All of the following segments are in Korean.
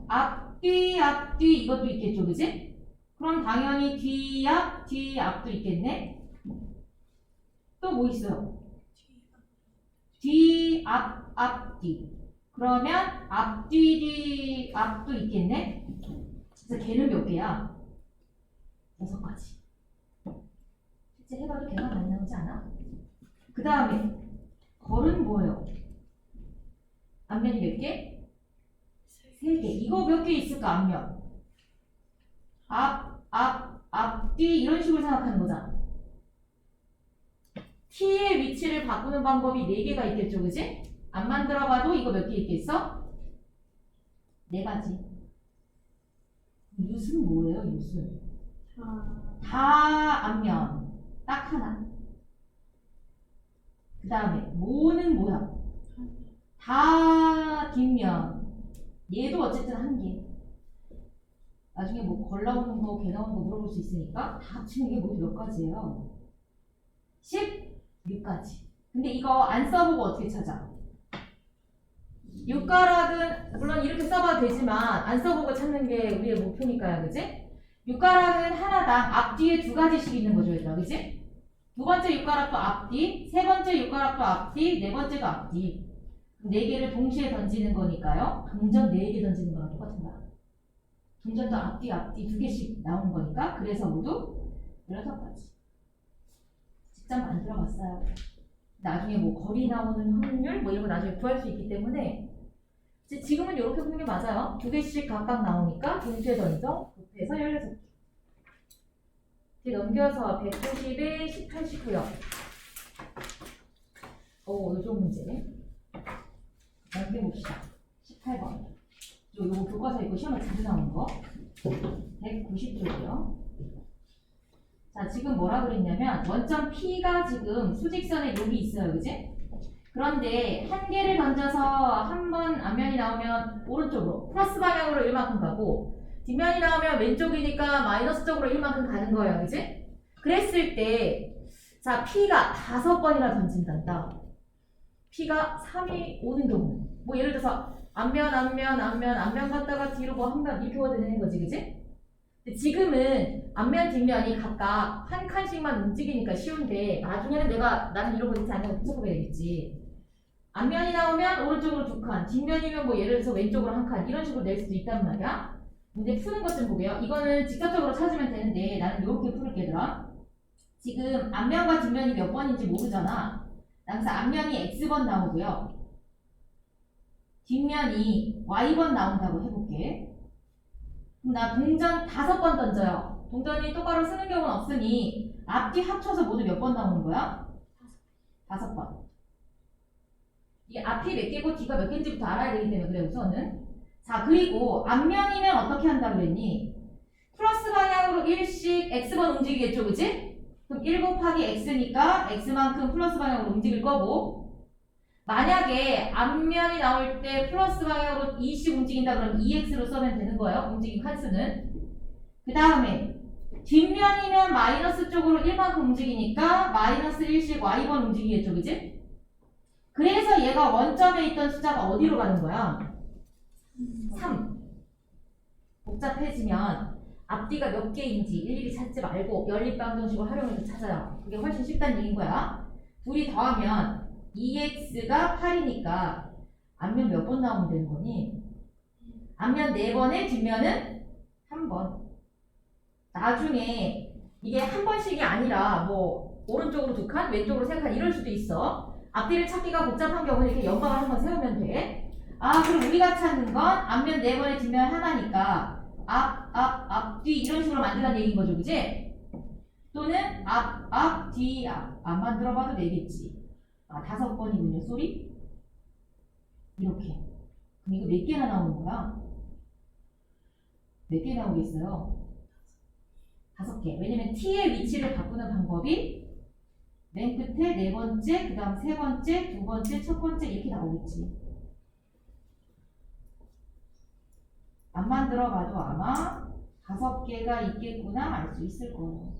앞뒤, 앞뒤 이것도 있겠죠, 그지? 그럼 당연히 뒤, 앞, 뒤, 앞도 있겠네. 또 뭐 있어요? 뒤, 앞, 앞뒤. 그러면 앞뒤, 뒤, 앞도 있겠네. 그래서 걔는 몇 개야? 6가지. 실제 해봐도 걔가 많이 나오지 않아? 그 다음에 걸은 뭐예요? 앞면이 몇 개? 3개. 이거 몇 개 있을까, 앞면? 앞뒤 이런 식으로 생각하는 거잖아. t의 위치를 바꾸는 방법이 4개가 있겠죠, 그지? 안 만들어봐도 이거 몇 개 있겠어? 4가지. 유는 뭐예요, 유는? 다 앞면. 딱 하나. 그 다음에 모는 뭐야? 다 뒷면. 얘도 어쨌든 한 개. 나중에 뭐 걸 나오는 거, 개 나오는 거 물어볼 수 있으니까 다 합치는 게 모두 몇 가지예요? 16가지. 근데 이거 안 써보고 어떻게 찾아? 육가락은 물론 이렇게 써봐도 되지만 안 써보고 찾는 게 우리의 목표니까요, 그지? 육가락은 하나당 앞뒤에 2가지씩 있는 거죠, 얘들아, 그지? 두 번째 육가락도 앞뒤, 세 번째 육가락도 앞뒤, 네 번째도 앞뒤. 4개를 동시에 던지는 거니까요. 동전 4개 던지는 거랑 똑같은 거야. 동전도 앞뒤 2개씩 나오는 거니까. 그래서 모두 16가지. 직접 만들어봤어요. 나중에 뭐 거리 나오는 확률 뭐 이런 거 나중에 구할 수 있기 때문에 지금은 이렇게 푸는 게 맞아요. 2개씩 각각 나오니까 동시에 던져 곱해서 16개. 넘겨서 190에 18, 19요. 요 좋은 문제네. 넘겨봅시다. 18번. 요거 교과서 있고 시험에 자주 나오는 거. 190쪽이요. 자, 지금 뭐라 그랬냐면 원점 P가 지금 수직선에 여기 있어요, 그지? 그런데 한 개를 던져서 한 번 앞면이 나오면 오른쪽으로 플러스 방향으로 1만큼 가고 뒷면이 나오면 왼쪽이니까 마이너스 쪽으로 1만큼 가는 거예요, 그지? 그랬을 때 자, P가 5번이나 던진단다. P가 3이 오는 경우 뭐 예를 들어서 앞면 갔다가 뒤로 뭐 한 번 이렇게 와도 되는 거지, 그지? 근데 지금은 앞면 뒷면이 각각 한 칸씩만 움직이니까 쉬운데 나중에는 나는 이러고 있지 않냐고 붙여보게 되겠지. 앞면이 나오면 오른쪽으로 2칸, 뒷면이면 뭐 예를 들어서 왼쪽으로 1칸 이런 식으로 낼 수도 있단 말이야. 문제 푸는 것 좀 보게요. 이거는 직접적으로 찾으면 되는데 나는 이렇게 풀을게, 얘들아. 지금 앞면과 뒷면이 몇 번인지 모르잖아. 그래서 앞면이 X번 나오고요. 뒷면이 Y번 나온다고 해볼게. 그럼 나 동전 5번 던져요. 동전이 똑바로 쓰는 경우는 없으니 앞뒤 합쳐서 모두 몇 번 나오는 거야? 5번. 이게 앞이 몇 개고 뒤가 몇 개인지부터 알아야 되기 때문에 그래, 우선은. 자, 그리고 앞면이면 어떻게 한다고 그랬니? 플러스 방향으로 1씩 X번 움직이겠죠, 그치? 그럼 1 곱하기 X니까 X만큼 플러스 방향으로 움직일 거고, 만약에 앞면이 나올 때 플러스 방향으로 2씩 움직인다 그러면 2X로 써면 되는 거예요, 움직임 칸수는. 그 다음에 뒷면이면 마이너스 쪽으로 1만큼 움직이니까 마이너스 1씩 Y번 움직이겠죠, 그치? 그래서 얘가 원점에 있던 숫자가 어디로 가는 거야? 3. 복잡해지면 앞뒤가 몇 개인지 일일이 찾지 말고 연립방정식을 활용해서 찾아요. 그게 훨씬 쉽다는 얘기인 거야. 둘이 더하면 2x가 8이니까 앞면 몇 번 나오면 되는 거니? 앞면 4번에 뒷면은 1번. 나중에 이게 한 번씩이 아니라 뭐 오른쪽으로 2칸, 왼쪽으로 3칸 이럴 수도 있어. 앞뒤를 찾기가 복잡한 경우는 이렇게 연방을 한번 세우면 돼. 그럼 우리가 찾는 건 앞면 4번에 뒷면 하나니까 앞뒤 이런 식으로 만들라는 얘기인 거죠, 그지? 또는 뒤, 안 만들어봐도 되겠지. 5번이군요, 쏘리? 이렇게. 그럼 이거 몇 개나 나오는 거야? 몇 개 나오겠어요? 5개. 왜냐면 t의 위치를 바꾸는 방법이 맨 끝에 4번째, 그 다음 3번째, 2번째, 첫 번째 이렇게 나오겠지. 안 만들어봐도 아마 5개가 있겠구나 알 수 있을 거예요.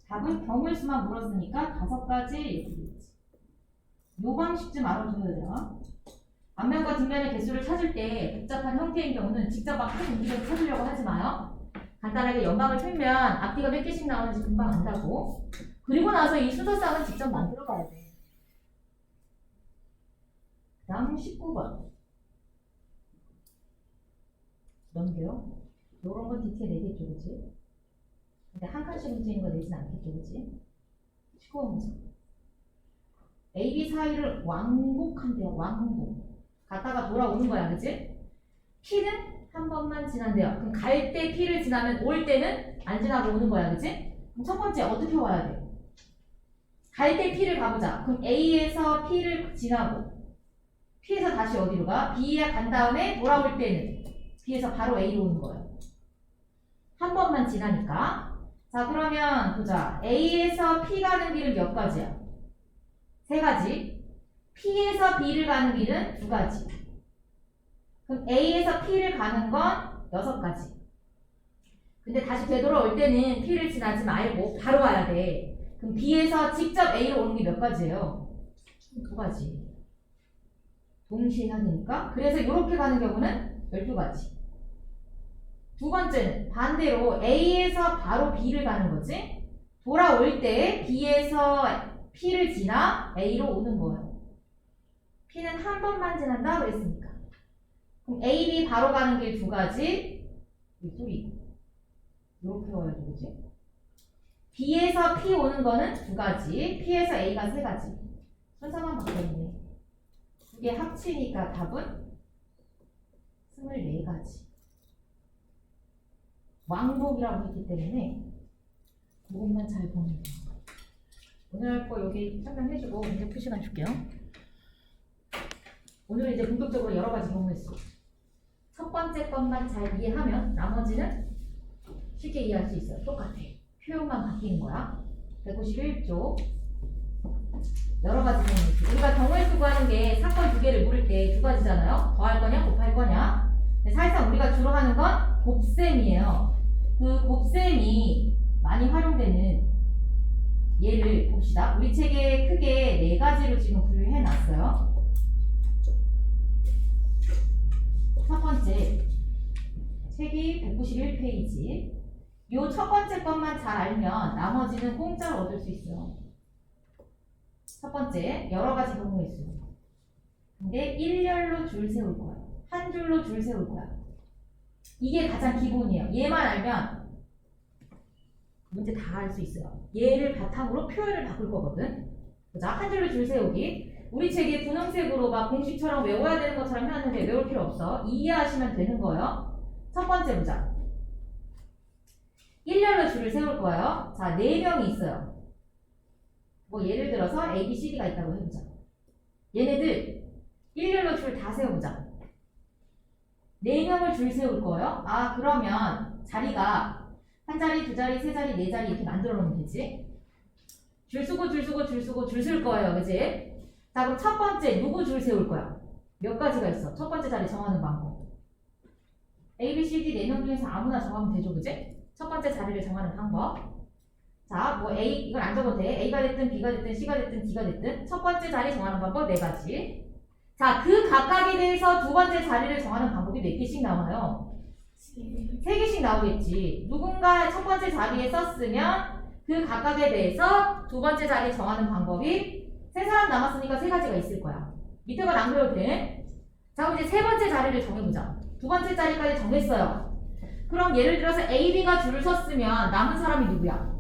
답은 경우의 수만 물었으니까 5가지 이렇게 되겠지. 요 방식 좀 알아줘야 돼요. 앞면과 뒷면의 개수를 찾을 때 복잡한 형태인 경우는 직접 막 큰 움직임을 찾으려고 하지 마요. 간단하게 연방을 풀면 앞뒤가 몇 개씩 나오는지 금방 안다고. 그리고 나서 이 순서쌍은 직접 만들어 가야 돼. 그 다음 19번. 넘겨요. 요런 건 디테일 내겠죠, 그치? 근데 한 칸씩 움직이는 거 내진 않겠죠, 그치? 19번 문제. A, B 사이를 왕복한대요, 왕복. 갔다가 돌아오는 거야, 그치? P는 한 번만 지난대요. 그럼 갈 때 P를 지나면 올 때는 안 지나고 오는 거야, 그치? 그럼 첫 번째 어떻게 와야 돼? 갈 때 P를 가보자. 그럼 A에서 P를 지나고 P에서 다시 어디로 가? B에 간 다음에 돌아올 때는 B에서 바로 A로 오는 거예요. 한 번만 지나니까. 자, 그러면 보자. A에서 P 가는 길은 몇 가지야? 세 가지. P에서 B를 가는 길은 두 가지. 그럼 A에서 P를 가는 건 6가지. 근데 다시 되돌아올 때는 P를 지나지 말고 바로 와야 돼. 그럼 B에서 직접 A로 오는 게 몇 가지예요? 2가지. 동시에 해야 되니까. 그래서 이렇게 가는 경우는 12가지. 두 번째는 반대로 A에서 바로 B를 가는 거지. 돌아올 때 B에서 P를 지나 A로 오는 거예요. P는 한 번만 지난다 그랬으니까. 그럼 A, B 바로 가는 길 2가지. 이 소리. 이렇게 와야지, 그치? B에서 P 오는 거는 2가지. P에서 A가 3가지. 순서만 바뀌었네. 두 개 합치니까 답은 24가지. 왕복이라고 했기 때문에 그것만 잘 보면 돼요. 오늘 할 거 여기 설명해주고 문제 풀 시간 줄게요. 오늘은 이제 본격적으로 여러 가지 경우의 수. 첫 번째 것만 잘 이해하면 나머지는 쉽게 이해할 수 있어요. 똑같아. 표현만 바뀌는 거야. 191조. 여러 가지 경우의 수. 우리가 경우의 수 구하는 게 사건 2개를 물을 때 2가지잖아요. 더할 거냐, 곱할 거냐. 근데 사실상 우리가 주로 하는 건 곱셈이에요. 그 곱셈이 많이 활용되는 예를 봅시다. 우리 책에 크게 4가지로 지금 분류해 놨어요. 첫 번째, 책이 191페이지. 요 첫 번째 것만 잘 알면 나머지는 공짜로 얻을 수 있어요. 첫 번째, 여러 가지 경우의 수. 근데 1열로 줄 세울 거야. 한 줄로 줄 세울 거야. 이게 가장 기본이에요. 얘만 알면 문제 다 할 수 있어요. 얘를 바탕으로 표현을 바꿀 거거든. 자, 한 줄로 줄 세우기. 우리 책에 분홍색으로 막 공식처럼 외워야 되는 것처럼 해놨는데 외울 필요 없어. 이해하시면 되는 거예요. 첫 번째 보자. 1열로 줄을 세울 거예요. 자, 4명이 있어요. 뭐 예를 들어서 A, B, C, D가 있다고 해보자. 얘네들 1열로 줄 다 세워보자. 4명을 줄 세울 거예요. 아, 그러면 자리가 한 자리, 두 자리, 세 자리, 네 자리 이렇게 만들어 놓으면 되지. 줄 쓰고 줄 쓰고 줄 쓰고 줄 쓸 거예요. 그치? 자, 그럼 첫 번째 누구 줄 세울 거야? 몇 가지가 있어? 첫 번째 자리 정하는 방법. A, B, C, D 4명 중에서 아무나 정하면 되죠. 그치? 첫 번째 자리를 정하는 방법. 자, 뭐 A, 이건 안 적어도 돼. A가 됐든 B가 됐든 C가 됐든 D가 됐든 첫 번째 자리 정하는 방법 4가지. 자, 그 각각에 대해서 두 번째 자리를 정하는 방법이 몇 개씩 나와요? 3개씩 나오겠지. 누군가 첫 번째 자리에 썼으면 그 각각에 대해서 두 번째 자리 정하는 방법이 3사람 남았으니까 3가지가 있을 거야. 밑에 건 안 그려도 돼. 자, 그럼 이제 세 번째 자리를 정해보자. 두 번째 자리까지 정했어요. 그럼 예를 들어서 A, B가 줄을 섰으면 남은 사람이 누구야?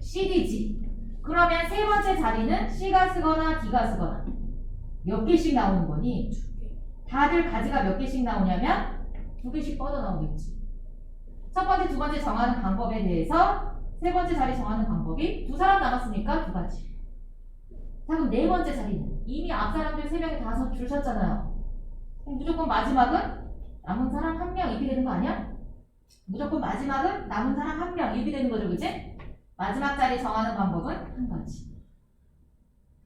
C, D지. 그러면 세 번째 자리는 C가 쓰거나 D가 쓰거나 몇 개씩 나오는 거니? 다들 가지가 몇 개씩 나오냐면 2개씩 뻗어 나오겠지. 첫 번째, 두 번째 정하는 방법에 대해서 세 번째 자리 정하는 방법이 2사람 남았으니까 2가지. 자, 그럼 네 번째 자리는 이미 앞 사람들 3명이 다 줄 섰잖아요. 그럼 무조건 마지막은 남은 사람 1명 이렇게 되는 거 아니야? 무조건 마지막은 남은 사람 1명 이렇게 되는 거죠, 그치? 마지막 자리 정하는 방법은 1가지.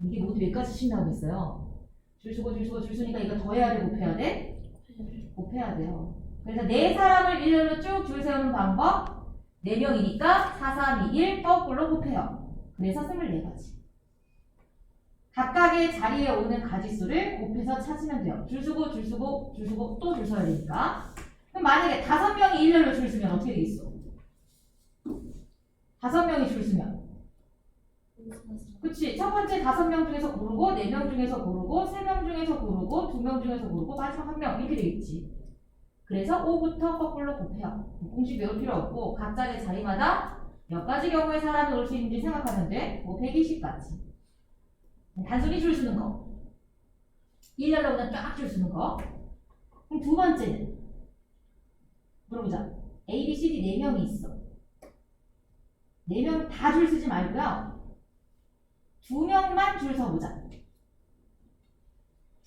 이게 모두 몇 가지씩 나오겠어요? 줄 쓰고 줄 쓰고 줄 쓰니까 이거 더해야 돼, 곱해야 돼? 곱해야 돼요. 그래서 4사람을 일렬로 쭉 줄 세우는 방법 4명이니까 4, 3, 2, 1 거꾸로 곱해요. 그래서 24가지. 각각의 자리에 오는 가지수를 곱해서 찾으면 돼요. 줄 서고 줄 서고 줄 서고 또 줄 서야 되니까. 그럼 만약에 5명이 일렬로 줄 서면 어떻게 되겠어? 5명이 줄 서면 그치. 첫 번째 5명 중에서 고르고 4명 중에서 고르고 3명 중에서 고르고 2명 중에서 고르고 마지막 1명 이렇게 되겠지. 그래서 5부터 거꾸로 곱해요. 공식 외울 필요 없고 각자의 자리마다 몇 가지 경우의 사람이 올 수 있는지 생각하면 돼. 뭐 120까지. 단순히 줄 서는 거. 일렬로 그냥 쫙 줄 서는 거. 그럼 두 번째는 물어보자. A, B, C, D 4명이 있어. 4명 다 줄 서지 말고요. 2명만 줄 서보자.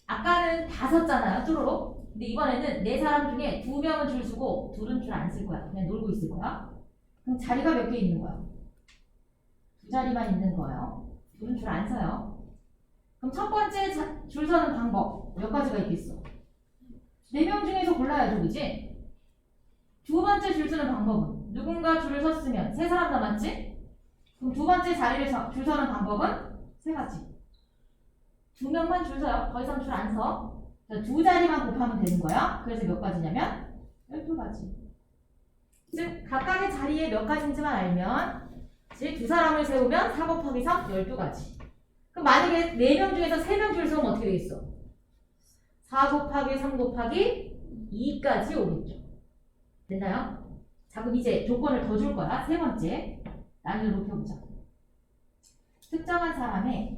아까는 다 섰잖아요. 뚜루로. 근데 이번에는 4사람 중에 2명은 줄 서고 2은 줄 안 쓸 거야. 그냥 놀고 있을 거야. 그럼 자리가 몇 개 있는 거야? 2자리만 있는 거예요. 2은 줄 안 서요. 그럼 첫 번째 줄 서는 방법 몇 가지가 있겠어? 4명 중에서 골라야죠, 그지? 두 번째 줄 서는 방법은 누군가 줄을 섰으면 3사람 남았지? 그럼 두 번째 자리를 줄 서는 방법은 3가지. 2명만 줄 서요. 더 이상 줄 안 서. 2자리만 곱하면 되는 거야. 그래서 몇 가지냐면 12가지. 즉 각각의 자리에 몇 가지인지만 알면 즉 2사람을 세우면 4 곱하기 3 12가지. 그럼 만약에 4명 중에서 3명 줄 서면 어떻게 되겠어? 4 곱하기 3 곱하기 2까지 오겠죠. 됐나요? 자, 그럼 이제 조건을 더 줄 거야. 세 번째. 난이도 높여보자. 특정한 사람의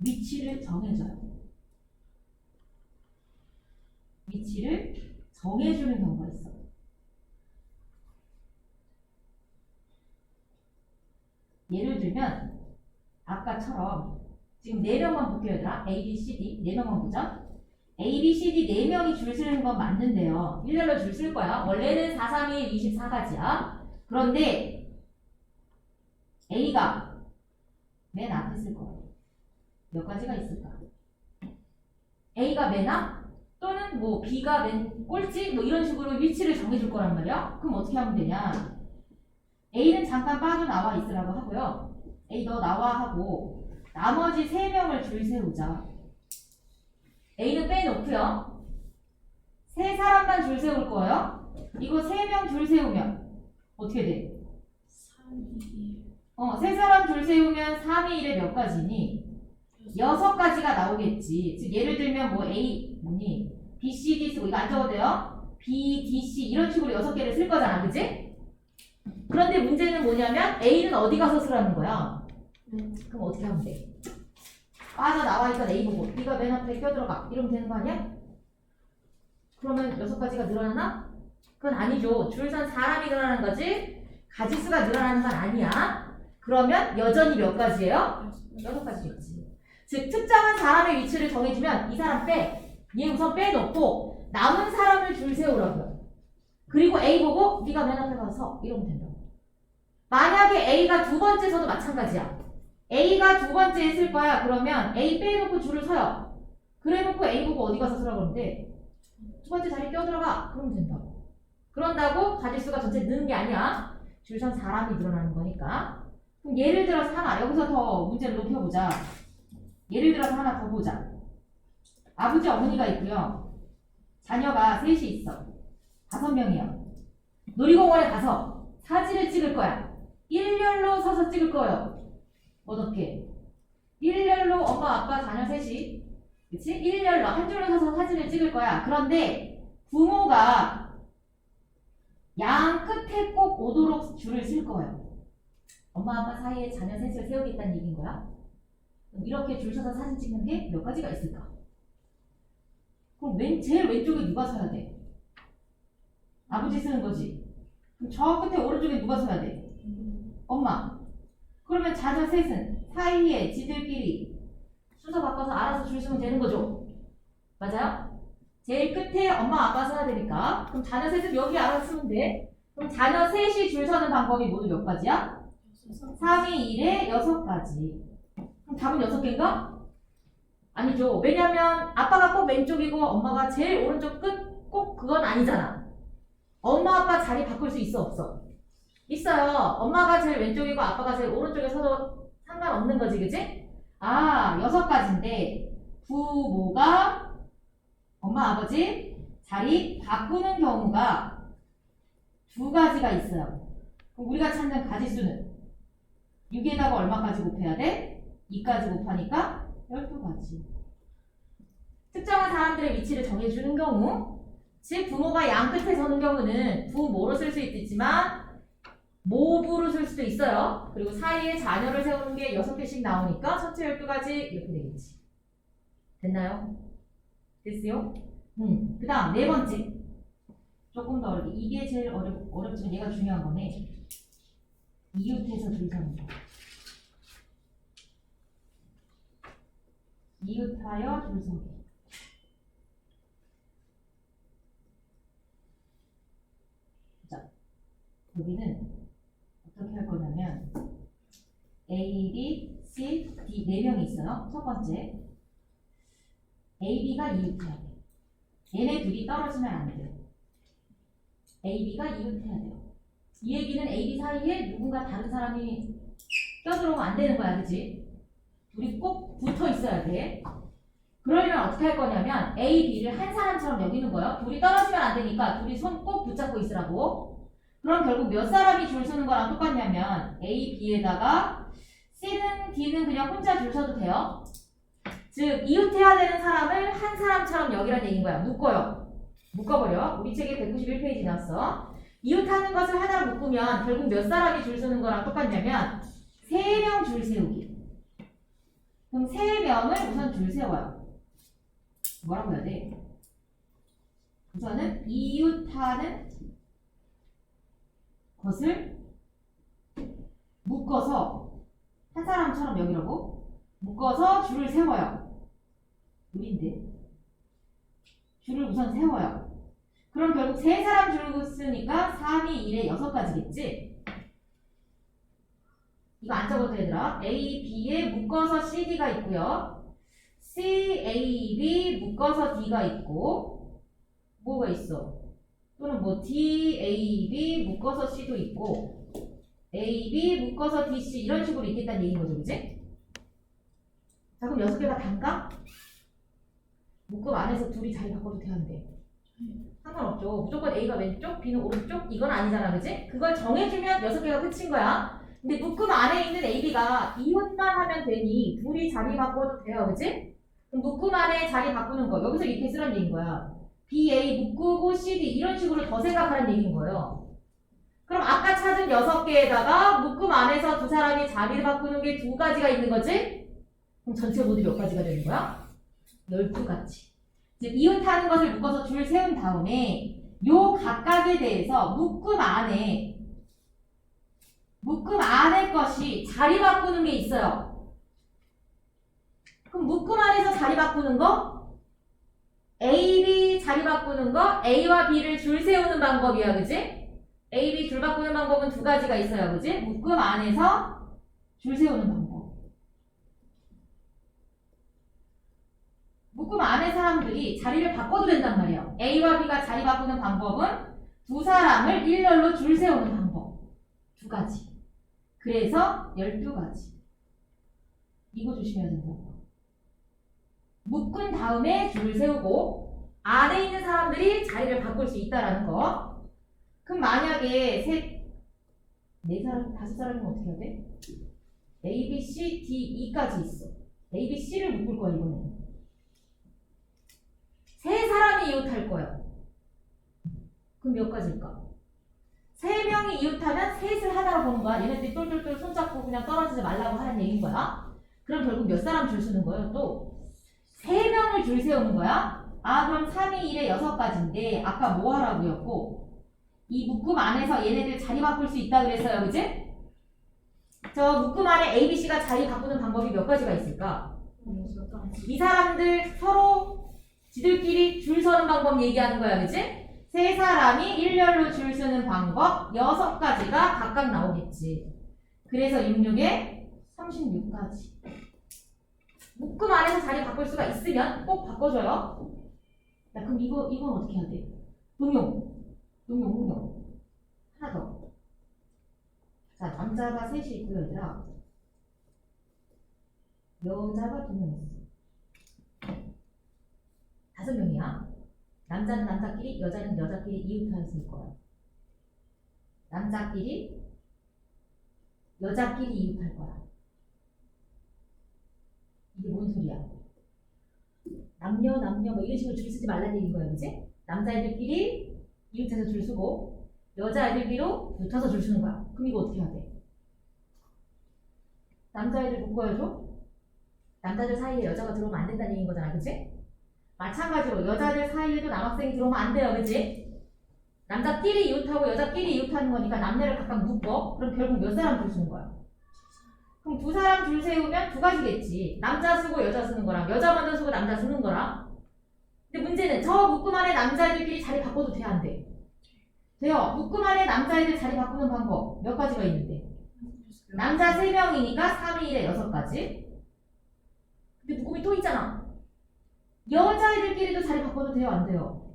위치를 정해줘요. 위치를 정해주는 경우가 있어. 예를 들면 아까처럼 지금 4명만 볼게요, 얘들아. A, B, C, D 4명만 보자. A, B, C, D 4명이 줄 서는 건 맞는데요. 일렬로 줄 쓸 거야. 원래는 4, 3, 1, 24가지야. 그런데 A가 맨 앞에 쓸 거야. 몇 가지가 있을까? A가 맨 앞? 또는 뭐 B가 맨 꼴찌? 뭐 이런 식으로 위치를 정해줄 거란 말이야. 그럼 어떻게 하면 되냐? A는 잠깐 빠져나와 있으라고 하고요. A 너 나와 하고 나머지 3명을 줄 세우자. A는 빼놓고요. 3사람만 줄 세울 거예요. 이거 3명 줄 세우면 어떻게 돼? 3, 3사람 줄 세우면 3이 1에 몇 가지니? 6가지가 나오겠지. 즉 예를 들면 뭐 A 뭐니? B, C, D 쓰고 이거 안 적어도 돼요? B, D, C 이런 식으로 6개를 쓸 거잖아. 그치? 그런데 문제는 뭐냐면 A는 어디 가서 쓰라는 거야? 그럼 어떻게 하면 돼? 빠져나와 있던 A 보고 B가 맨 앞에 껴들어가 이러면 되는 거 아니야? 그러면 6가지가 늘어나나? 그건 아니죠. 줄 선 사람이 늘어나는 거지 가지수가 늘어나는 건 아니야. 그러면 여전히 몇 가지예요? 6가지겠지. 즉 특정한 사람의 위치를 정해주면 이 사람 빼. 얘 우선 빼놓고 남은 사람을 줄 세우라고요. 그리고 A 보고 네가 맨 앞에 가서 이러면 된다고. 만약에 A가 두 번째서도 마찬가지야. A가 두 번째에 쓸 거야. 그러면 A 빼놓고 줄을 서요. 그래놓고 A 보고 어디 가서 쓰라고 그러는데 두 번째 자리에 껴들어가. 그러면 된다고. 그런다고 가지수가 전체 느는 게 아니야. 줄 선 사람이 늘어나는 거니까. 그럼 예를 들어서 하나 여기서 더 문제를 높여보자. 예를 들어서 하나 더 보자. 아버지 어머니가 있고요. 자녀가 셋이 있어. 5명이야. 놀이공원에 가서 사진을 찍을 거야. 일렬로 서서 찍을 거예요. 어떻게? 일렬로 엄마 아빠 자녀 셋이 그치? 일렬로 한 줄로 서서 사진을 찍을 거야. 그런데 부모가 양 끝에 꼭 오도록 줄을 쓸 거예요. 엄마 아빠 사이에 자녀 셋을 세우겠다는 얘기인 거야. 이렇게 줄 서서 사진 찍는 게 몇 가지가 있을까? 그럼 제일 왼쪽에 누가 서야 돼? 아버지 쓰는 거지. 그럼 저 끝에 오른쪽에 누가 서야 돼? 엄마. 그러면 자녀 셋은 사이에 지들끼리 순서 바꿔서 알아서 줄 서면 되는 거죠. 맞아요? 제일 끝에 엄마 아빠 서야 되니까. 그럼 자녀 셋은 여기 알아서 쓰면 돼. 그럼 자녀 셋이 줄 서는 방법이 모두 몇 가지야? 3이 1에 6가지. 그럼 답은 6개인가? 아니죠. 왜냐면 아빠가 꼭 왼쪽이고 엄마가 제일 오른쪽 끝 꼭 그건 아니잖아. 엄마 아빠 자리 바꿀 수 있어 없어? 있어요. 엄마가 제일 왼쪽이고 아빠가 제일 오른쪽에 서도 상관없는 거지, 그치? 아, 6가지인데 부모가 엄마, 아버지 자리 바꾸는 경우가 2가지가 있어요. 그럼 우리가 찾는 가지수는 6에다가 얼마까지 곱해야 돼? 2까지 곱하니까 12가지. 특정한 사람들의 위치를 정해주는 경우, 즉 부모가 양 끝에 서는 경우는 부모로 쓸 수 있지만 모부로 쓸 수도 있어요. 그리고 사이에 자녀를 세우는 게 6개씩 나오니까 전체 12가지 이렇게 되겠지. 됐나요? 됐어요? 그 다음 4번째. 조금 더 어렵게. 이게 제일 어렵지만 얘가 중요한 거네. 이웃해서 줄 서는 거. 이웃하여 줄 서기. 자, 여기는 어떻게 할 거냐면 A, B, C, D 4명이 있어요. 첫 번째 A, B가 이웃해야 돼. 얘네 둘이 떨어지면 안 돼요. A, B가 이웃해야 돼요. 이 얘기는 A, B 사이에 누군가 다른 사람이 껴들어오면 안 되는 거야, 그치? 둘이 꼭 붙어 있어야 돼. 그러려면 어떻게 할 거냐면 A, B를 한 사람처럼 여기는 거예요. 둘이 떨어지면 안 되니까 둘이 손 꼭 붙잡고 있으라고. 그럼 결국 몇 사람이 줄 서는 거랑 똑같냐면 A, B에다가 C는 D는 그냥 혼자 줄 서도 돼요. 즉 이웃해야 되는 사람을 한 사람처럼 여기란 얘기인 거야. 묶어요. 묶어버려. 우리 책에 191페이지 나왔어. 이웃하는 것을 하나로 묶으면 결국 몇 사람이 줄 서는 거랑 똑같냐면 3명 줄 세우기. 그럼 3명을 우선 줄 세워요. 뭐라고 해야 돼? 우선은 이웃하는 것을 묶어서 한 사람처럼 여기라고 묶어서 줄을 세워요. 우린데 줄을 우선 세워요. 그럼 결국 3사람 줄고 쓰니까 3이 1에 6가지겠지? 이거 안 적어도 되더라. A, B에 묶어서 CD가 있고요. C, A, B 묶어서 D가 있고 뭐가 있어? 또는 뭐 D, A, B 묶어서 C도 있고 A, B 묶어서 D, C 이런 식으로 있겠다는 얘기인 거죠, 그치? 자, 그럼 6개가 단가? 묶음 안에서 둘이 자리 바꿔도 되는데 상관없죠. 무조건 A가 왼쪽, B는 오른쪽 이건 아니잖아, 그치? 그걸 정해주면 6개가 끝인 거야. 근데 묶음 안에 있는 A, B가 이웃만 하면 되니 둘이 자리 바꿔도 돼요, 그치? 그럼 묶음 안에 자리 바꾸는 거 여기서 이렇게 쓰라는 얘기인 거야. B, A 묶고 C, D 이런 식으로 더 생각하라는 얘기인 거예요. 그럼 아까 찾은 6개에다가 묶음 안에서 두 사람이 자리를 바꾸는 게 2가지가 있는 거지? 그럼 전체 모두 몇 가지가 되는 거야? 12가지. 즉 이웃하는 것을 묶어서 줄 세운 다음에 요 각각에 대해서 묶음 안에 것이 자리 바꾸는 게 있어요. 그럼 묶음 안에서 자리 바꾸는 거 A, B 자리 바꾸는 거 A와 B를 줄 세우는 방법이야, 그지? A, B 줄 바꾸는 방법은 2가지가 있어요, 그지? 묶음 안에서 줄 세우는 방법. 묶음 안에 사람들이 자리를 바꿔도 된단 말이에요. A와 B가 자리 바꾸는 방법은 두 사람을 일렬로 줄 세우는 방법. 2가지. 그래서 12가지. 이거 조심해야 된다고. 묶은 다음에 줄을 세우고 안에 있는 사람들이 자리를 바꿀 수 있다라는 거. 그럼 만약에 4사람, 5사람이면 어떻게 해야 돼? A, B, C, D, E까지 있어. A, B, C를 묶을 거야, 이거는. 3사람이 이웃할 거예요. 그럼 몇 가지일까? 3명이 이웃하면 셋을 하나로 보는 거야. 얘네들이 똘똘똘 손잡고 그냥 떨어지지 말라고 하는 얘기인 거야. 그럼 결국 몇 사람 줄 서는 거예요? 또 3명을 줄 세우는 거야. 아, 그럼 3이 1에 6가지인데 아까 뭐 하라고 했고 이 묶음 안에서 얘네들 자리 바꿀 수 있다 그랬어요, 그지? 저 묶음 안에 A, B, C가 자리 바꾸는 방법이 몇 가지가 있을까? 이 사람들 서로 지들끼리 줄 서는 방법 얘기하는 거야, 그지? 3사람이 일렬로 줄 서는 방법 6가지가 각각 나오겠지. 그래서 66에 36가지. 묶음 안에서 자리 바꿀 수가 있으면 꼭 바꿔줘요. 야, 그럼 이건 어떻게 해야 돼? 응용. 하나 더. 자, 남자가 셋이 있고요, 얘들아. 여자가 2명 있어. 5명이야. 남자는 남자끼리, 여자는 여자끼리 이웃하였을 거야. 남자끼리, 여자끼리 이웃할 거야. 이게 뭔 소리야? 남녀 뭐 이런 식으로 줄 쓰지 말라는 얘기인 거야, 그치? 남자애들끼리 이웃해서 줄 쓰고 여자애들끼리 붙어서 줄 쓰는 거야. 그럼 이거 어떻게 해야 돼? 남자애들 묶어야죠? 남자들 사이에 여자가 들어오면 안 된다는 얘기인 거잖아, 그치? 마찬가지로 여자들 사이에도 남학생이 들어오면 안 돼요, 그치? 남자끼리 이웃하고 여자끼리 이웃하는 거니까 남녀를 각각 묶어. 그럼 결국 몇 사람 줄 쓰는 거야? 그럼 2사람 줄 세우면 2가지겠지. 남자 쓰고 여자 쓰는 거랑 여자 먼저 쓰고 남자 쓰는 거랑. 근데 문제는 저 묶음 안에 남자애들끼리 자리 바꿔도 돼, 안 돼? 돼요. 묶음 안에 남자애들 자리 바꾸는 방법 몇 가지가 있는데 남자 3명이니까 3의 1에 6가지. 근데 묶음이 또 있잖아. 여자애들끼리도 자리 바꿔도 돼요, 안 돼요?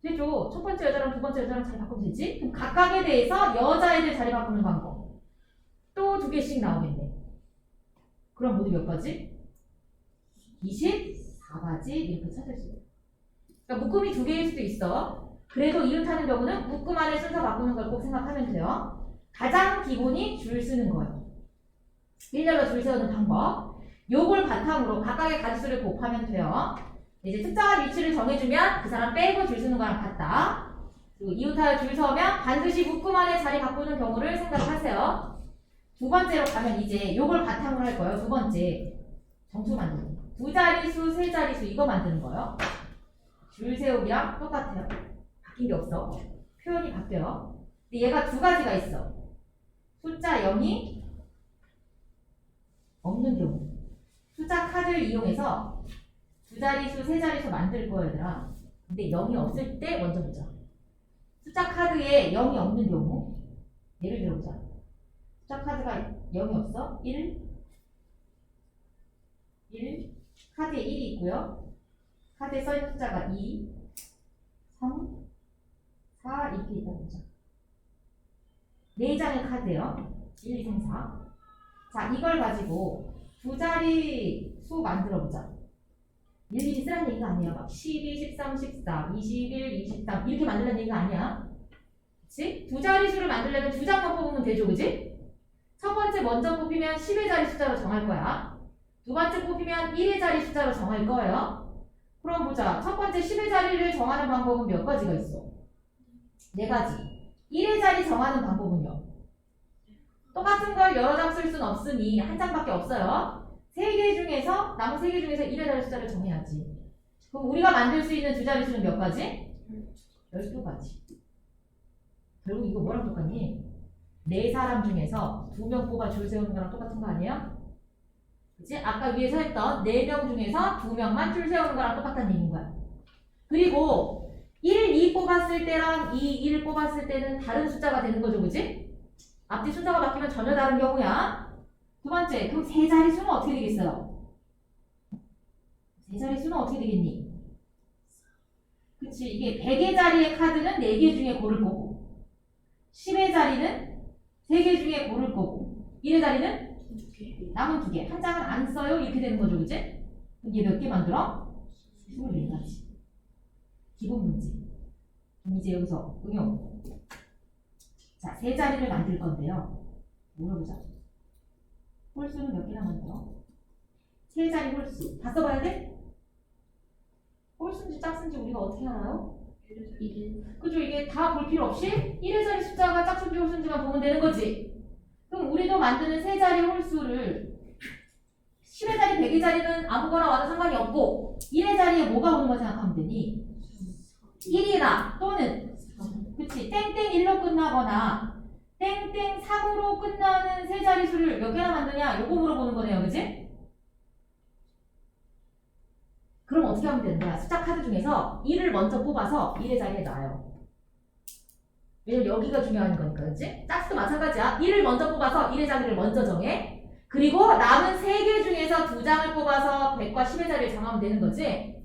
되죠. 첫 번째 여자랑 두 번째 여자랑 자리 바꾸면 되지. 그럼 각각에 대해서 여자애들 자리 바꾸는 방법 또 2개씩 나오겠네. 그럼 모두 몇 가지? 24가지 이렇게 찾을 수 있어. 그러니까 묶음이 2개일 수도 있어. 그래도 이웃하는 경우는 묶음 안에 순서 바꾸는 걸 꼭 생각하면 돼요. 가장 기본이 줄 쓰는 거예요. 일렬로 줄 세우는 방법. 요걸 바탕으로 각각의 가지수를 곱하면 돼요. 이제 특정한 위치를 정해주면 그 사람 빼고 줄 쓰는 거랑 같다. 그리고 이웃하여 줄 서면 반드시 묶음 안에 자리 바꾸는 경우를 생각하세요. 2번째로 가면 이제 요걸 바탕으로 할 거예요. 2번째 정수 만드는 거. 2자리수, 3자리수 이거 만드는 거예요. 줄 세우기랑 똑같아요. 바뀐 게 없어. 표현이 바뀌어요. 근데 얘가 2가지가 있어. 숫자 0이 없는 경우. 숫자 카드를 이용해서 2자리수, 3자리수 만들 거야, 얘들아. 근데 0이 없을 때 먼저 보자. 숫자 카드에 0이 없는 경우. 예를 들어보자. 숫자 카드가 0이 없어. 1, 카드에 1이 있고요. 카드에 써있는 숫자가 2, 3, 4 이렇게 있다고 보자. 4장의 카드예요. 1, 2, 3, 4. 자, 이걸 가지고 2자리 수 만들어 보자. 일일이 쓰라는 얘기가 아니야. 막 12, 13, 14, 21, 23 이렇게 만들라는 얘기가 아니야. 그치? 2자리수를 만들려면 2장만 뽑으면 되죠, 그치? 첫 번째 먼저 뽑히면 10의 자리 숫자로 정할 거야. 두 번째 뽑히면 1의 자리 숫자로 정할 거예요. 그럼 보자. 첫 번째 10의 자리를 정하는 방법은 몇 가지가 있어? 4가지. 1의 자리 정하는 방법은요? 똑같은 걸 여러 장 쓸 수는 없으니 한 장밖에 없어요. 3개 중에서 남은 3개 중에서 1의 자리 숫자를 정해야지. 그럼 우리가 만들 수 있는 2자리수는 몇 가지? 12가지. 결국 이거 뭐랑 똑같니? 4사람 중에서 2명 뽑아 줄 세우는 거랑 똑같은 거 아니에요? 그치? 아까 위에서 했던 4명 중에서 2명만 줄 세우는 거랑 똑같다는 얘기인 거야. 그리고 1, 2 뽑았을 때랑 2, 1 뽑았을 때는 다른 숫자가 되는 거죠, 그치? 앞뒤 순서가 바뀌면 전혀 다른 경우야. 두 번째, 그럼 3자리수는 어떻게 되겠어요? 3자리수는 어떻게 되겠니? 그치, 이게 100의 자리의 카드는 4개 중에 고를 거고 10의 자리는 3개 중에 고를 거고 1의 자리는 남은 2개. 한 장은 안 써요. 이렇게 되는 거죠, 그치? 그럼 얘 몇 개 만들어? 24가지. 기본 문제. 그럼 이제 여기서 응용. 자, 3자리를 만들 건데요. 물어보자. 홀수는 몇 개나 만들어? 3자리 홀수. 다 써봐야 돼? 홀수인지 짝수인지 우리가 어떻게 알아요? 1. 그죠? 이게 다 볼 필요 없이 1의 자리 숫자가 짝수인지 홀수인지만 보면 되는 거지. 그럼 우리도 만드는 3자리 홀수를 10의 자리, 100의 자리는 아무거나 와도 상관이 없고 1의 자리에 뭐가 오는 거 생각하면 되니? 1이나 또는 그치 땡땡 1로 끝나거나 땡땡 3으로 끝나는 3자리수를 몇 개나 만드냐? 요거 물어보는 거네요, 그치? 그럼 어떻게 하면 되는 거야? 숫자 카드 중에서 1을 먼저 뽑아서 1의 자리에 놔요. 왜냐면 여기가 중요한 거니까, 그치? 짝수도 마찬가지야. 1을 먼저 뽑아서 1의 자리를 먼저 정해. 그리고 남은 3개 중에서 2장을 뽑아서 100과 10의 자리를 정하면 되는 거지?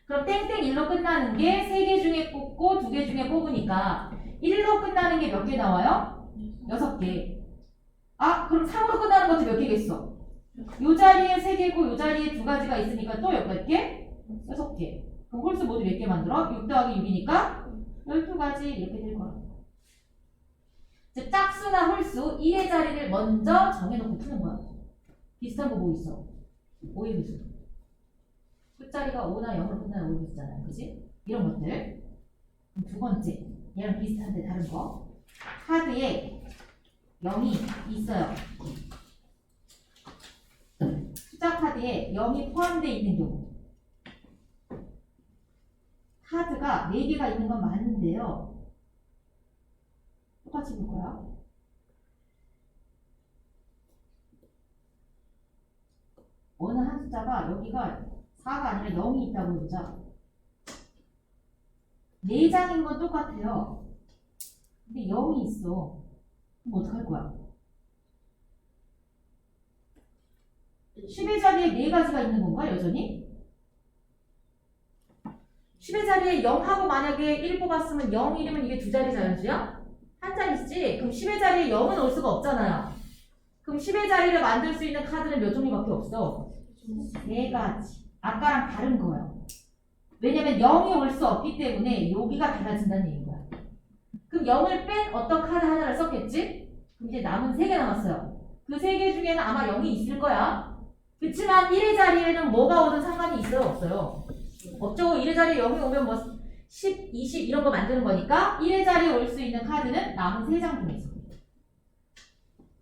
그럼 땡땡 1로 끝나는 게 3개 중에 뽑고 2개 중에 뽑으니까 1로 끝나는 게 몇 개 나와요? 6개. 아, 그럼 3으로 끝나는 것도 몇 개겠어? 요 자리에 3개고 요 자리에 2가지가 있으니까 또 몇 개? 6개. 그럼 홀수 모두 몇 개 만들어? 6 더하기 6이니까 12가지 이렇게 될 거야. 즉 짝수나 홀수 1의 자리를 먼저 정해놓고 푸는 거야. 비슷한 거 뭐 있어? 5의 비수. 끝자리가 5나 0으로 끝나는 5의 비수잖아요. 그치? 이런 것들. 그럼 두 번째, 얘랑 비슷한데 다른 거. 카드에 0이 있어요. 숫자 카드에 0이 포함되어 있는 경우. 카드가 4개가 있는 건 맞는데요. 똑같이 볼 거야. 어느 한 숫자가 여기가 4가 아니라 0이 있다고 해보자. 4장인 건 똑같아요. 근데 0이 있어. 그럼 어떡할 거야? 10의 자리에 4가지가 있는 건가 여전히? 10의 자리에 0하고 만약에 1 뽑았으면 0, 1이면 이게 2자리 자연수야? 한 자리지? 그럼 10의 자리에 0은 올 수가 없잖아요. 그럼 10의 자리를 만들 수 있는 카드는 몇 종류밖에 없어? 4가지. 아까랑 다른 거예요. 왜냐면 0이 올 수 없기 때문에 여기가 달라진다는 얘기인 거야. 그럼 0을 뺀 어떤 카드 하나를 썼겠지? 그럼 이제 남은 3개 남았어요. 그 3개 중에는 아마 0이 있을 거야. 그치만 1의 자리에는 뭐가 오든 상관이 있어요? 없어요? 없죠. 1의 자리에 0이 오면 뭐 10, 20 이런 거 만드는 거니까 1의 자리에 올 수 있는 카드는 남은 3장 중에서.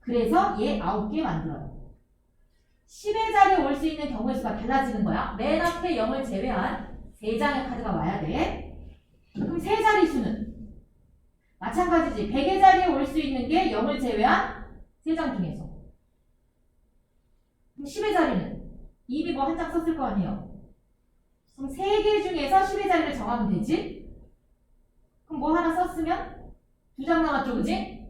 그래서 얘 9개 만들어요. 10의 자리에 올 수 있는 경우의 수가 달라지는 거야. 맨 앞에 0을 제외한 3장의 카드가 와야 돼. 그럼 3자리 수는? 마찬가지지. 100의 자리에 올 수 있는 게 0을 제외한 3장 중에서. 그럼 10의 자리는? 입이 뭐 한 장 썼을 거 아니에요. 그럼 3개 중에서 10의 자리를 정하면 되지? 그럼 뭐 하나 썼으면? 2장 남았죠, 그지?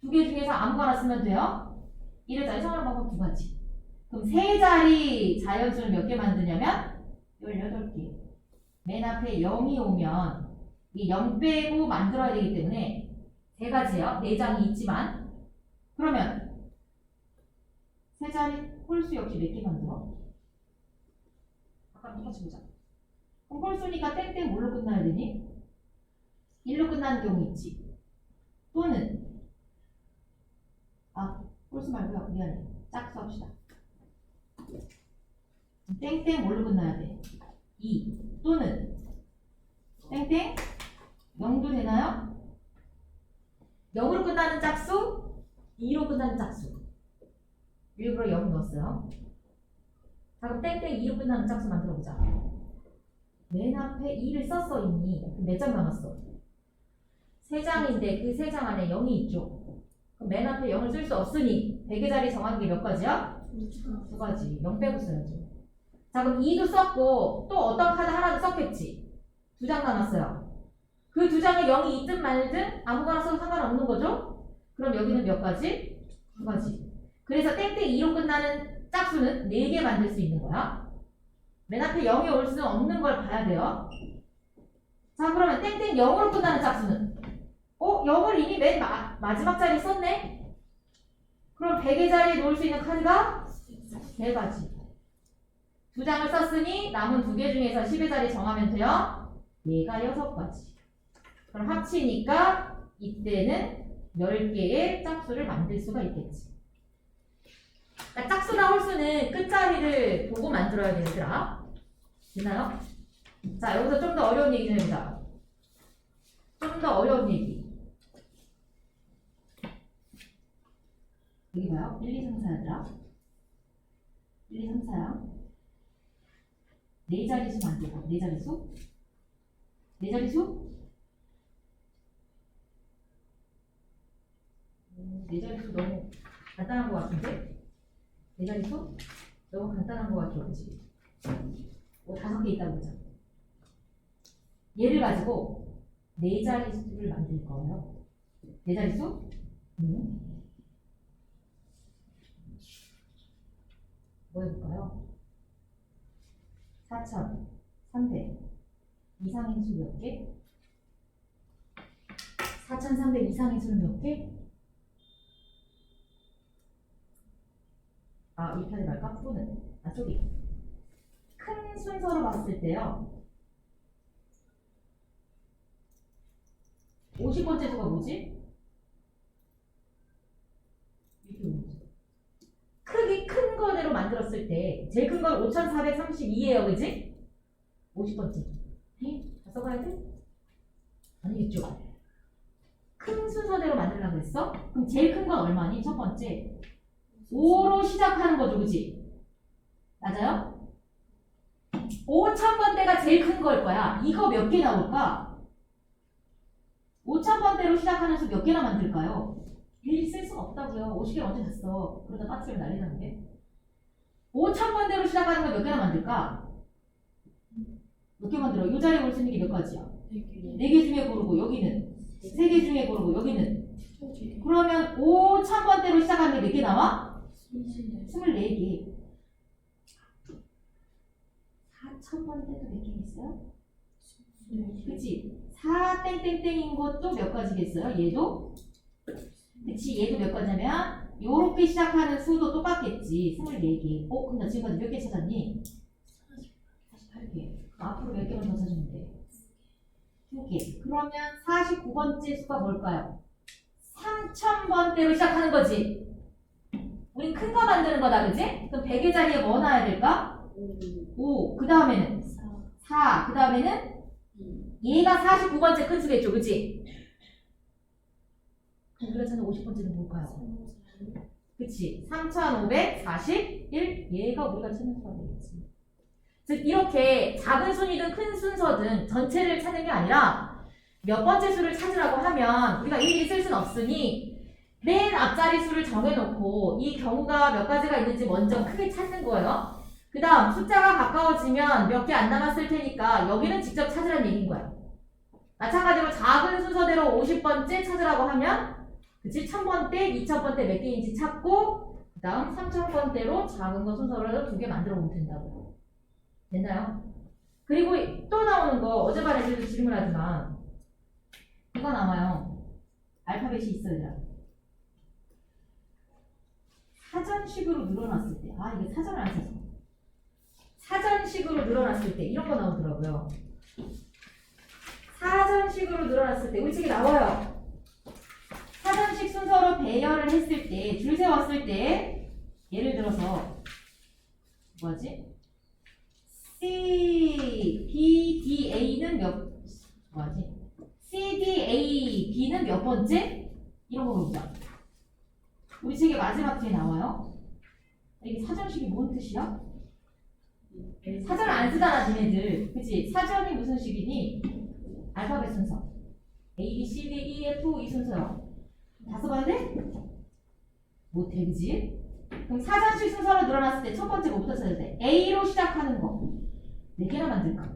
2개 중에서 아무거나 쓰면 돼요. 1의 자리 정하는 방법 2가지. 그럼 3자리 자연수를 몇 개 만드냐면 18개. 맨 앞에 0이 오면 이 0 빼고 만들어야 되기 때문에 3가지요. 4장이 있지만 그러면 3자리 홀수 역시 몇 개 만들어? 아까 똑같이 보자. 그럼 홀수니까 땡땡 뭘로 끝나야 되니? 1로 끝나는 경우 있지. 또는 홀수 말고요. 미안해. 짝수 합시다. 땡땡 뭘로 끝나야 돼? 2 또는 땡땡 0도 되나요? 0으로 끝나는 짝수 2로 끝나는 짝수 일부러 0 넣었어요. 자 그럼 땡땡 2로 끝나는 짝수 만들어보자. 맨 앞에 2를 썼어 이미. 그럼 몇 장 남았어? 3장인데 그 3장 안에 0이 있죠. 그럼 맨 앞에 0을 쓸 수 없으니 100의 자리 정하는 게 몇 가지야? 2가지. 0 빼고 써야죠. 자 그럼 2도 썼고 또 어떤 카드 하나도 썼겠지. 2장 남았어요. 그 2장에 0이 있든 말든 아무거나 써도 상관없는 거죠? 그럼 여기는 몇 가지? 2가지. 그래서 땡땡 2로 끝나는 짝수는 4개 만들 수 있는 거야. 맨 앞에 0이 올 수는 없는 걸 봐야 돼요. 자 그러면 땡땡 0으로 끝나는 짝수는 0을 이미 맨 마지막 자리에 썼네? 그럼 100의 자리에 놓을 수 있는 카드가 3가지. 2장을 썼으니 남은 2개 중에서 10의 자리 정하면 돼요. 얘가 6가지. 그럼 합치니까 이때는 10개의 짝수를 만들 수가 있겠지. 그러니까 짝수나 홀수는 끝자리를 보고 만들어야 되더라. 됐나요? 자 여기서 좀 더 어려운 얘기 좀 해보자. 좀 더 어려운 얘기. 여기 봐요. 1, 2, 3, 4야들아. 1, 2, 3, 4야. 4자리 수 만들고 4자리 수? 4자리 수? 4자리 수 너무 간단한 것 같은데? 4자리 수? 너무 간단한 것 같죠, 그치? 5개 있다고 보자. 얘를 가지고 4자리 수를 만들 거예요. 4자리 수? 뭐 해볼까요? 4,300 이상인 수 몇 개? 4,300 이상인 수는 몇 개? 이렇게 하지 말까? 또는 쏘리. 큰 순서로 봤을 때요. 50번째 수가 뭐지? 이게 뭐지? 크기 큰 거대로 만들었을 때 제일 큰 건 5432예요, 그지? 50번째. 다 써가야 돼? 아니겠죠? 큰 순서대로 만들려고 했어? 그럼 제일 큰 건 얼마니? 첫 번째 5로 시작하는 거죠, 그지? 맞아요? 5000번대가 제일 큰 걸 거야. 이거 몇 개 나올까? 5000번대로 시작하는 수 몇 개나 만들까요? 일일이 쓸 수가 없다고요. 50개 언제 샀어? 그러다 빠트리면 난리 나는데. 5000번대로 시작하는 거 몇 개나 만들까? 몇 개 만들어? 이 자리에 올 수 있는 게 몇 가지야? 4개 중에 고르고 여기는 3개 중에 고르고 여기는 그러면 5000번대로 시작하는 게 몇 개 나와? 24개. 4000번대도 몇 개 있어요? 그치? 4땡땡땡인 것도 몇 가지겠어요? 얘도? 그치? 얘도 몇 가지냐면 요렇게 시작하는 수도 똑같겠지. 24개. 그럼 나 지금까지 몇 개 찾았니? 48개. 앞으로 몇 개만 더 찾으면 돼? 2개. 그러면 49번째 수가 뭘까요? 3000번대로 시작하는 거지. 우리 큰 거 만드는 거다, 그지? 그럼 100의 자리에 뭐 넣어야 될까? 5. 그 다음에는 4. 그 다음에는 얘가 49번째 큰 수겠죠, 그치? 그럼 우리가 찾는 50번째는 뭘까요? 그치? 3541. 얘가 우리가 찾는 수가 되겠지. 즉 이렇게 작은 순이든 큰 순서든 전체를 찾는 게 아니라 몇 번째 수를 찾으라고 하면 우리가 일일이 쓸 수는 없으니 맨 앞자리 수를 정해놓고 이 경우가 몇 가지가 있는지 먼저 크게 찾는 거예요. 그 다음 숫자가 가까워지면 몇 개 안 남았을 테니까 여기는 직접 찾으라는 얘기인 거야. 마찬가지로 작은 순서대로 50번째 찾으라고 하면 그치? 1000번대, 2000번대 몇 개인지 찾고 그 다음 3000번대로 작은 거 순서로 2개 만들어 보면 된다고. 됐나요? 그리고 또 나오는 거 어제반 애들도 질문하지만 이거 나와요. 알파벳이 있어야 돼. 사전식으로 늘어났을 때 이게 사전을 안 써서 사전식으로 늘어났을 때 이런 거 나오더라고요. 사전식으로 늘어났을 때 우리 책에 나와요. 사전식 순서로 배열을 했을 때 줄 세웠을 때 예를 들어서 뭐지? C, B, D, A는 C, D, A, B는 몇 번째? 이런 거 보자. 우리 책의 마지막 뒤에 나와요. 이게 사전식이 뭔 뜻이야? 사전을 안 쓰잖아, 니네들. 그치? 사전이 무슨 식이니? 알파벳 순서. A, B, C, D, E, F, 이 순서요. 다 써봐야 돼? 못해, 그치? 그럼 사전식 순서로 늘어났을 때 첫 번째 뭐부터 찾아야 돼? A로 시작하는 거. 4개나 만들까?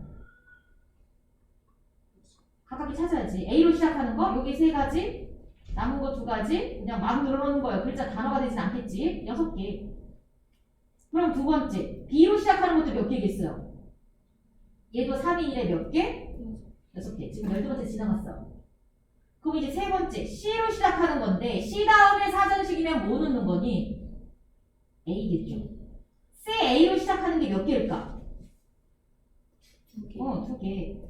가깝게 찾아야지. A로 시작하는 거, 여기 3가지, 남은 거 2가지, 그냥 막 늘어놓는 거예요. 글자 단어가 되진 않겠지? 6개. 그럼 두 번째, B로 시작하는 것도 몇 개겠어요? 얘도 3인 1에 몇 개? 6개. 지금 12번째 지나갔어. 그럼 이제 세 번째, C로 시작하는 건데, C 다음에 사전식이면 뭐 넣는 거니? A겠죠. C, A로 시작하는 게 몇 개일까? 2개.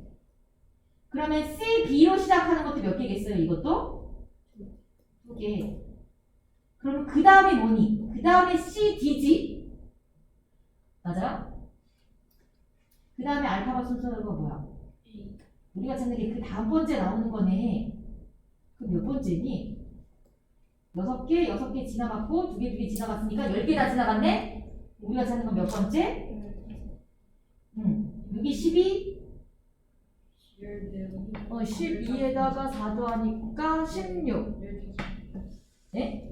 그러면 C, B로 시작하는 것도 몇 개겠어요? 이것도? 2개. 그럼 그 다음에 뭐니? 그 다음에 C, D지? 맞아요? 그 다음에 알파벳 순서가 뭐야? 우리가 찾는 게 그 다음 번째 나오는 거네. 그럼 몇 번째니? 6개, 6개 지나갔고 2개 지나갔으니까 10개 다 지나갔네? 우리가 찾는 건 몇 번째? 여기 12? 12에다가 4도 하니까 16. 네?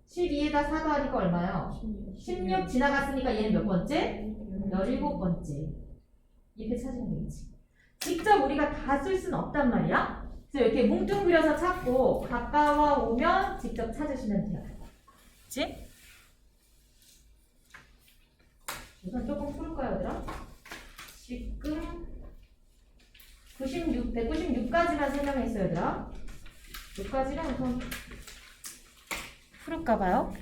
12에다 4도 하니까 얼마요? 16 지나갔으니까 얘는 몇 번째? 17번째. 이렇게 찾으면 되겠지. 직접 우리가 다 쓸 수는 없단 말이야. 그래서 이렇게 뭉뚱그려서 찾고 가까워 오면 직접 찾으시면 돼요. 그치? 우선 조금 풀을까요, 얘들아? 지금 196까지만 설명했어요, 얘들아. 여기까지는 우선 풀을까봐요.